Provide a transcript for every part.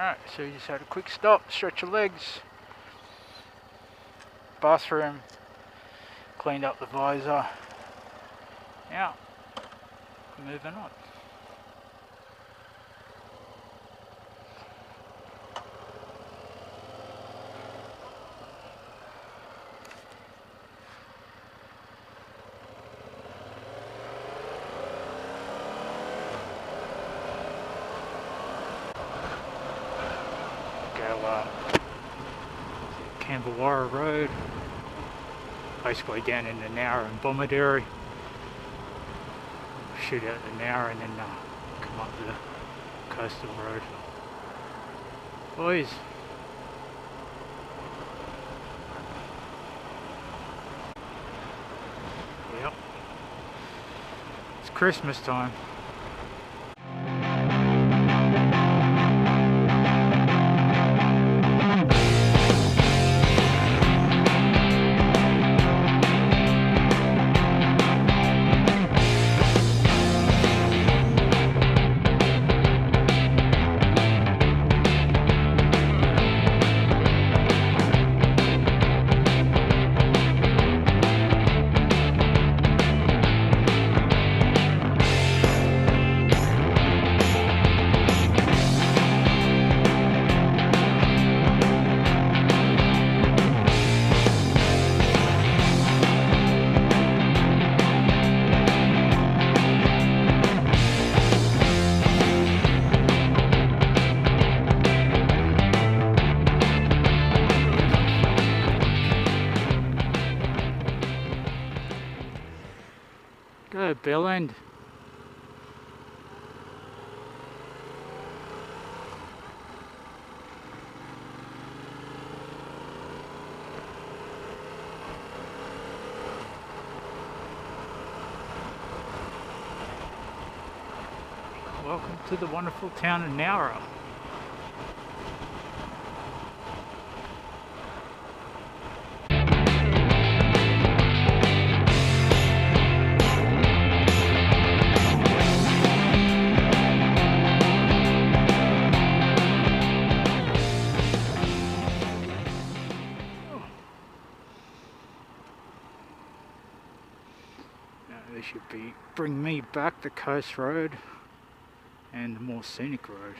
Alright, so you just had a quick stop, stretch your legs. Bathroom. Cleaned up the visor. Now, moving on. Kangaroo Road, basically down in the Nowra and Bomaderry. Shoot out the Nowra and then come up the coastal road. Boys, yep, it's Christmas time. Go Bell End. Welcome to the wonderful town of Nowra. This should be bring me back the coast road and the more scenic road.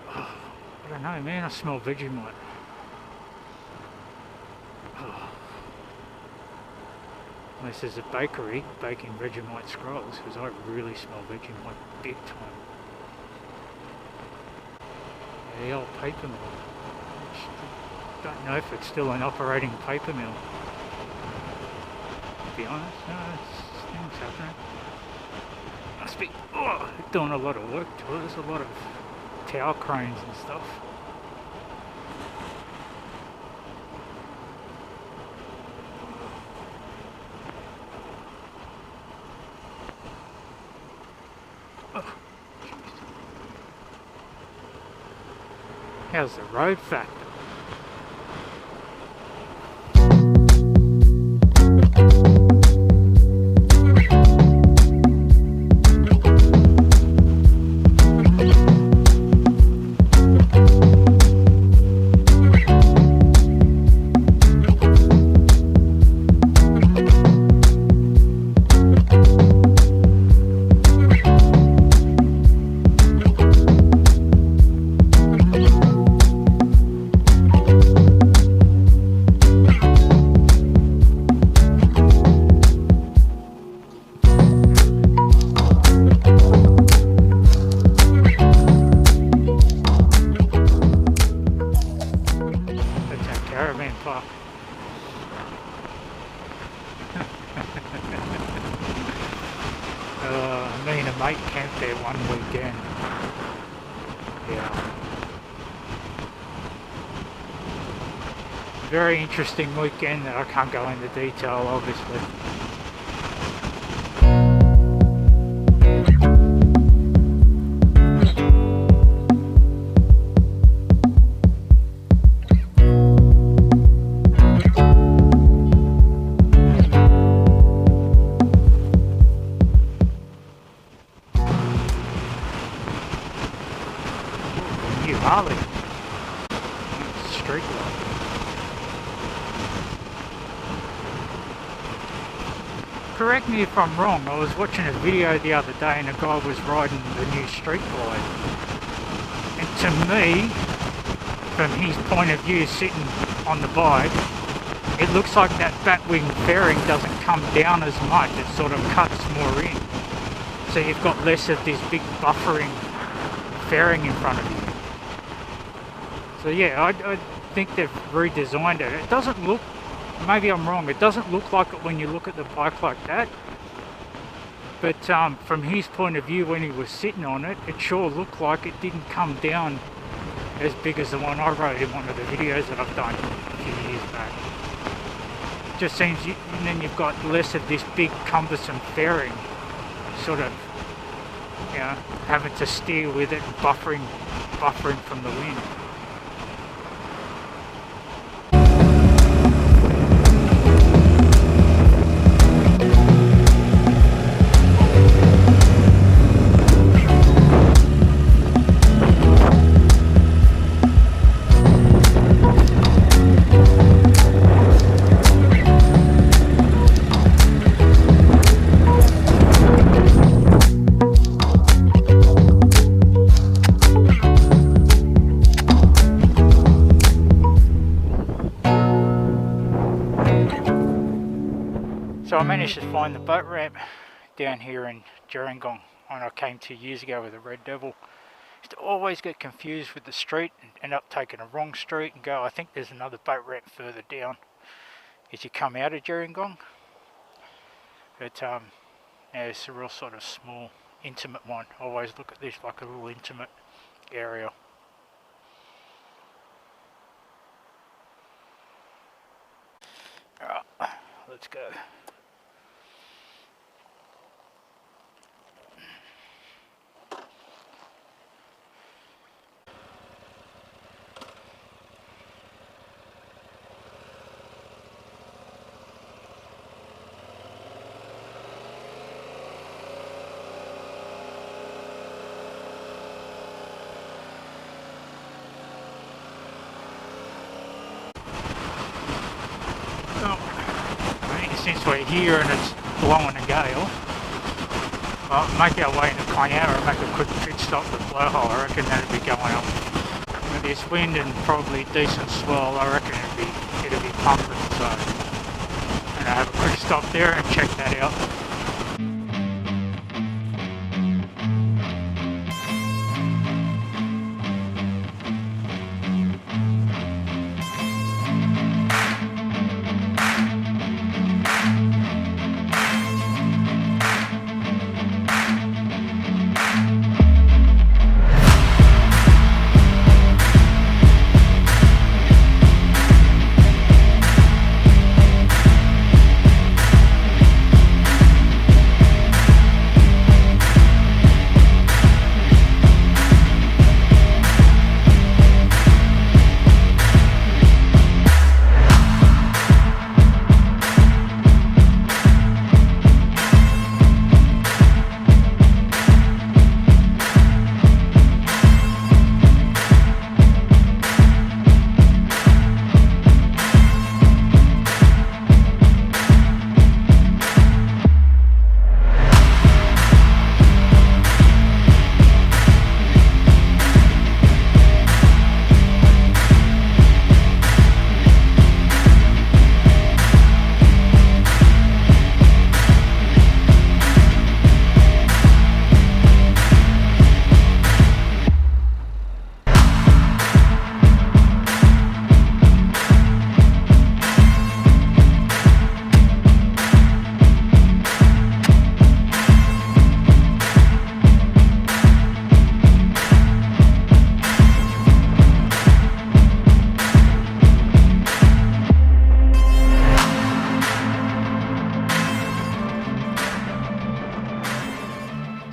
Oh, I don't know, man, I smell Vegemite. Oh. Unless there's a bakery baking Vegemite scrolls, because I really smell Vegemite big time. The old paper mill. Don't know if it's still an operating paper mill. To be honest, no, it's things happening. Must be doing a lot of work to it. There's a lot of tower cranes and stuff. How's the road factor? Me and a mate camped there one weekend. Yeah. Very interesting weekend that I can't go into detail, obviously. street light. Correct me if I'm wrong, I was watching a video the other day and a guy was riding the new street glide. And to me, from his point of view sitting on the bike, it looks like that batwing fairing doesn't come down as much, it sort of cuts more in. So you've got less of this big buffering fairing in front of you. So yeah, I think they've redesigned it. It doesn't look, maybe I'm wrong, it doesn't look like it when you look at the bike like that. But from his point of view when he was sitting on it, it sure looked like it didn't come down as big as the one I rode in one of the videos that I've done a few years back. It just seems, and then you've got less of this big cumbersome fairing, sort of, you know, having to steer with it and buffering from the wind. So I managed to find the boat ramp down here in Gerringong, one I came 2 years ago with a Red Devil. Used to always get confused with the street and end up taking a wrong street and go, I think there's another boat ramp further down as you come out of Gerringong. But yeah, it's a real sort of small, intimate one. I always look at this like a little intimate area. Alright, let's go. Since we're here and it's blowing a gale, well, make our way into Kiama and make a quick pit stop at Blowhole. I reckon that'd be going up. With this wind and probably decent swell, I reckon it'll be pumping. So, and I have a quick stop there and check that out.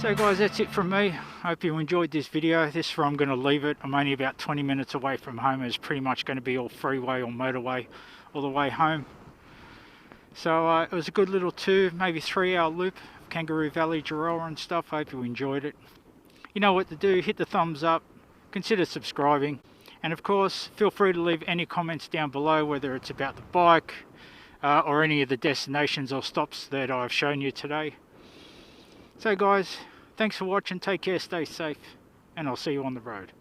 So guys, that's it from me. Hope you enjoyed this video. This is where I'm going to leave it. I'm only about 20 minutes away from home. It's pretty much going to be all freeway or motorway all the way home. So it was a good little 2, maybe 3-hour loop of Kangaroo Valley, Gerringong and stuff. Hope you enjoyed it. You know what to do. Hit the thumbs up. Consider subscribing. And of course, feel free to leave any comments down below, whether it's about the bike or any of the destinations or stops that I've shown you today. So guys, thanks for watching, take care, stay safe, and I'll see you on the road.